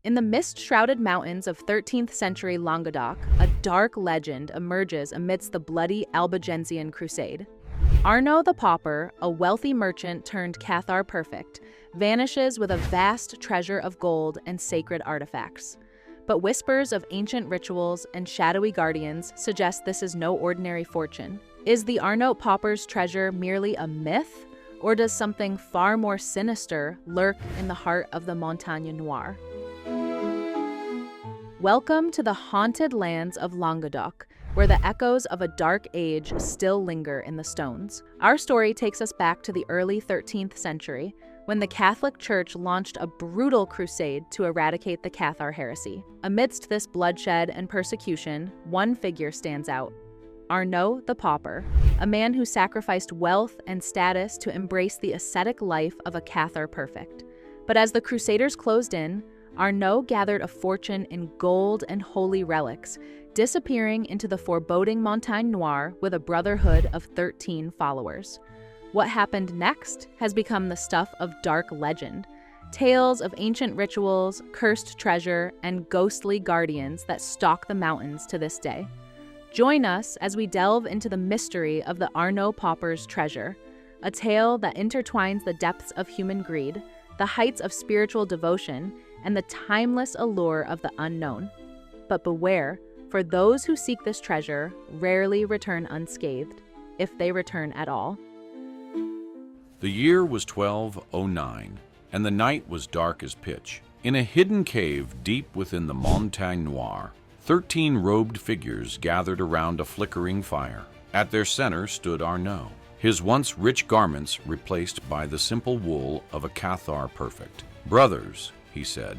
In the mist-shrouded mountains of 13th century Languedoc, a dark legend emerges amidst the bloody Albigensian Crusade. Arnaut the Pauper, a wealthy merchant turned Cathar Perfect, vanishes with a vast treasure of gold and sacred artifacts. But whispers of ancient rituals and shadowy guardians suggest this is no ordinary fortune. Is the Arnaut Pauper's treasure merely a myth, or does something far more sinister lurk in the heart of the Montagne Noire? Welcome to the haunted lands of Languedoc, where the echoes of a dark age still linger in the stones. Our story takes us back to the early 13th century, when the Catholic Church launched a brutal crusade to eradicate the Cathar heresy. Amidst this bloodshed and persecution, one figure stands out: Arnaut the Pauper, a man who sacrificed wealth and status to embrace the ascetic life of a Cathar Perfect. But as the Crusaders closed in, Arnaut gathered a fortune in gold and holy relics, disappearing into the foreboding Montagne Noire with a brotherhood of 13 followers. What happened next has become the stuff of dark legend, tales of ancient rituals, cursed treasure, and ghostly guardians that stalk the mountains to this day. Join us as we delve into the mystery of the Arnaut Pauper's treasure, a tale that intertwines the depths of human greed, the heights of spiritual devotion, and the timeless allure of the unknown. But beware, for those who seek this treasure rarely return unscathed, if they return at all. The year was 1209, and the night was dark as pitch. In a hidden cave deep within the Montagne Noire, 13 robed figures gathered around a flickering fire. At their center stood Arnaut, his once rich garments replaced by the simple wool of a Cathar Perfect. "Brothers," he said,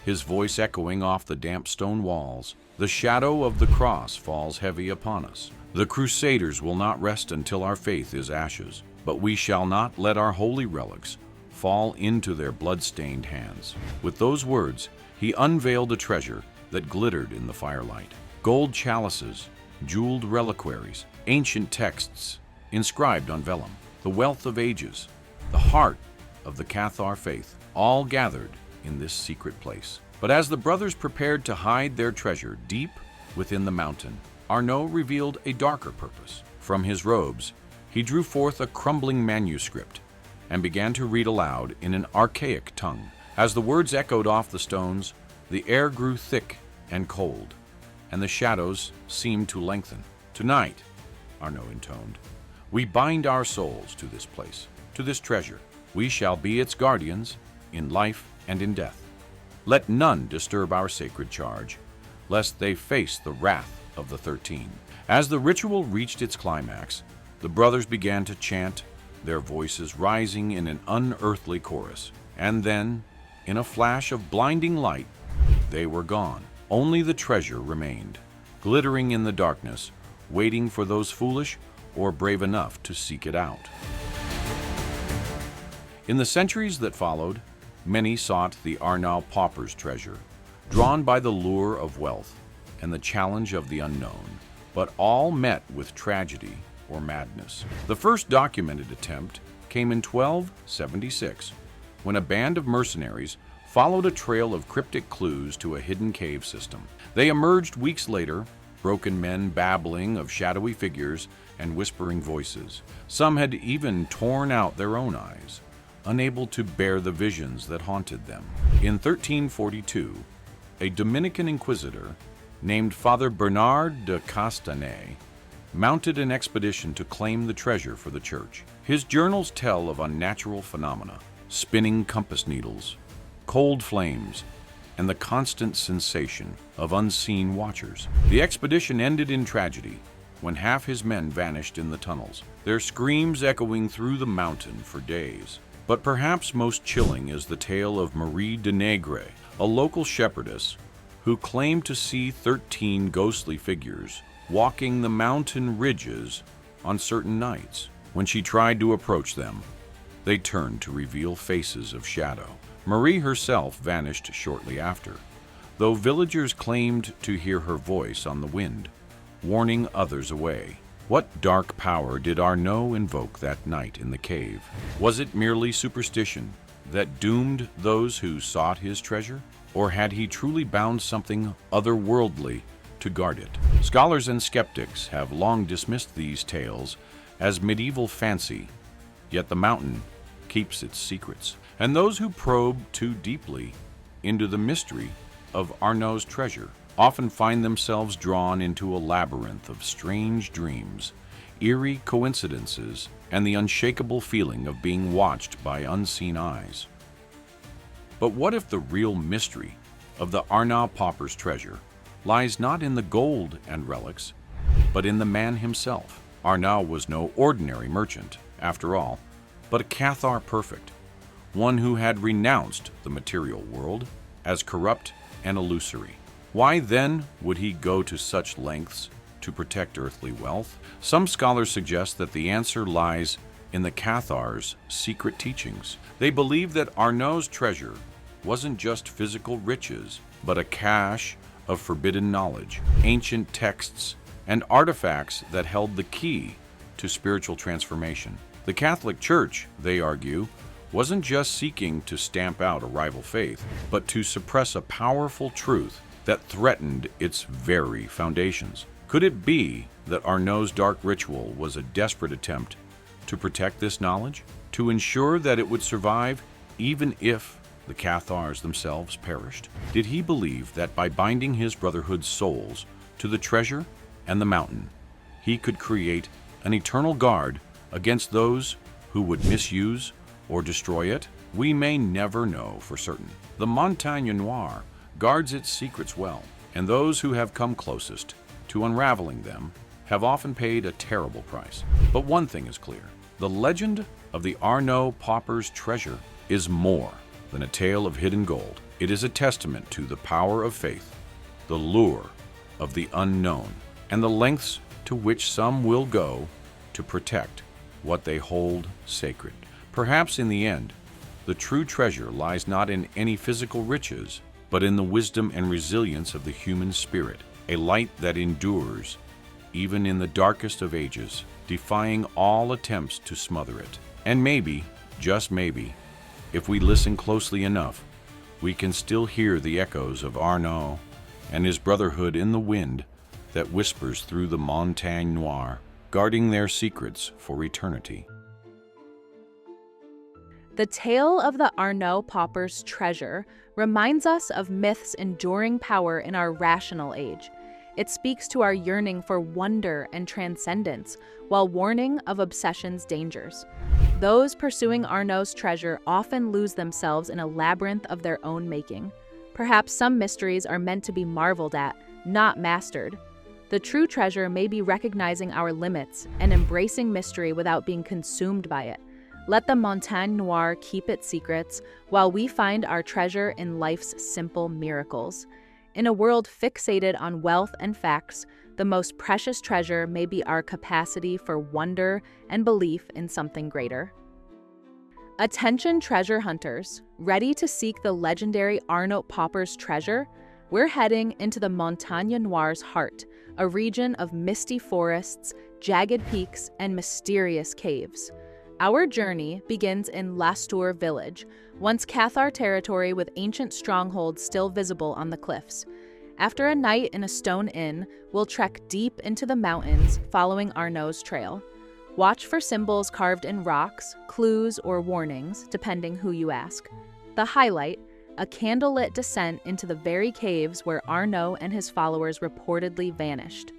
his voice echoing off the damp stone walls, "the shadow of the cross falls heavy upon us. The Crusaders will not rest until our faith is ashes, but we shall not let our holy relics fall into their blood-stained hands." With those words, he unveiled a treasure that glittered in the firelight. Gold chalices, jeweled reliquaries, ancient texts inscribed on vellum, the wealth of ages, the heart of the Cathar faith, all gathered in this secret place. But as the brothers prepared to hide their treasure deep within the mountain, Arnaut revealed a darker purpose. From his robes, he drew forth a crumbling manuscript and began to read aloud in an archaic tongue. As the words echoed off the stones, the air grew thick and cold, and the shadows seemed to lengthen. "Tonight," Arnaut intoned, "we bind our souls to this place, to this treasure. We shall be its guardians in life and in death. Let none disturb our sacred charge, lest they face the wrath of the 13. As the ritual reached its climax, the brothers began to chant, their voices rising in an unearthly chorus. And then, in a flash of blinding light, they were gone. Only the treasure remained, glittering in the darkness, waiting for those foolish or brave enough to seek it out. In the centuries that followed, many sought the Arnaut Pauper's treasure, drawn by the lure of wealth and the challenge of the unknown, but all met with tragedy or madness. The first documented attempt came in 1276, when a band of mercenaries followed a trail of cryptic clues to a hidden cave system. They emerged weeks later, broken men babbling of shadowy figures and whispering voices. Some had even torn out their own eyes, unable to bear the visions that haunted them. In 1342, a Dominican inquisitor named Father Bernard de Castanet mounted an expedition to claim the treasure for the church. His journals tell of unnatural phenomena: spinning compass needles, cold flames, and the constant sensation of unseen watchers. The expedition ended in tragedy when half his men vanished in the tunnels, their screams echoing through the mountain for days. But perhaps most chilling is the tale of Marie de Negre, a local shepherdess who claimed to see 13 ghostly figures walking the mountain ridges on certain nights. When she tried to approach them, they turned to reveal faces of shadow. Marie herself vanished shortly after, though villagers claimed to hear her voice on the wind, warning others away. What dark power did Arnaut invoke that night in the cave? Was it merely superstition that doomed those who sought his treasure? Or had he truly bound something otherworldly to guard it? Scholars and skeptics have long dismissed these tales as medieval fancy, yet the mountain keeps its secrets. And those who probe too deeply into the mystery of Arnaut's treasure often find themselves drawn into a labyrinth of strange dreams, eerie coincidences, and the unshakable feeling of being watched by unseen eyes. But what if the real mystery of the Arnaut Pauper's treasure lies not in the gold and relics, but in the man himself? Arnaut was no ordinary merchant, after all, but a Cathar Perfect, one who had renounced the material world as corrupt and illusory. Why then would he go to such lengths to protect earthly wealth? Some scholars suggest that the answer lies in the Cathars' secret teachings. They believed that Arnaut's treasure wasn't just physical riches, but a cache of forbidden knowledge, ancient texts, and artifacts that held the key to spiritual transformation. The Catholic Church, they argue, wasn't just seeking to stamp out a rival faith, but to suppress a powerful truth that threatened its very foundations. Could it be that Arnaut's dark ritual was a desperate attempt to protect this knowledge, to ensure that it would survive even if the Cathars themselves perished? Did he believe that by binding his brotherhood's souls to the treasure and the mountain, he could create an eternal guard against those who would misuse or destroy it? We may never know for certain. The Montagne Noire guards its secrets well, and those who have come closest to unraveling them have often paid a terrible price. But one thing is clear: the legend of the Arnaut Pauper's treasure is more than a tale of hidden gold. It is a testament to the power of faith, the lure of the unknown, and the lengths to which some will go to protect what they hold sacred. Perhaps in the end, the true treasure lies not in any physical riches, but in the wisdom and resilience of the human spirit, a light that endures even in the darkest of ages, defying all attempts to smother it. And maybe, just maybe, if we listen closely enough, we can still hear the echoes of Arnaut and his brotherhood in the wind that whispers through the Montagne Noire, guarding their secrets for eternity. The tale of the Arnaut Pauper's treasure reminds us of myth's enduring power in our rational age. It speaks to our yearning for wonder and transcendence, while warning of obsession's dangers. Those pursuing Arnaut's treasure often lose themselves in a labyrinth of their own making. Perhaps some mysteries are meant to be marveled at, not mastered. The true treasure may be recognizing our limits and embracing mystery without being consumed by it. Let the Montagne Noire keep its secrets, while we find our treasure in life's simple miracles. In a world fixated on wealth and facts, the most precious treasure may be our capacity for wonder and belief in something greater. Attention treasure hunters, ready to seek the legendary Arnaut Pauper's treasure? We're heading into the Montagne Noire's heart, a region of misty forests, jagged peaks, and mysterious caves. Our journey begins in Lastour village, once Cathar territory with ancient strongholds still visible on the cliffs. After a night in a stone inn, we'll trek deep into the mountains, following Arnaut's trail. Watch for symbols carved in rocks, clues, or warnings, depending who you ask. The highlight, a candlelit descent into the very caves where Arnaut and his followers reportedly vanished.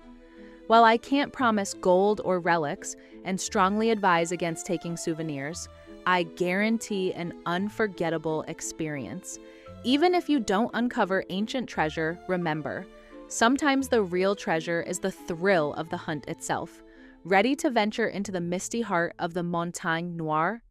While I can't promise gold or relics and strongly advise against taking souvenirs, I guarantee an unforgettable experience. Even if you don't uncover ancient treasure, remember, sometimes the real treasure is the thrill of the hunt itself. Ready to venture into the misty heart of the Montagne Noire?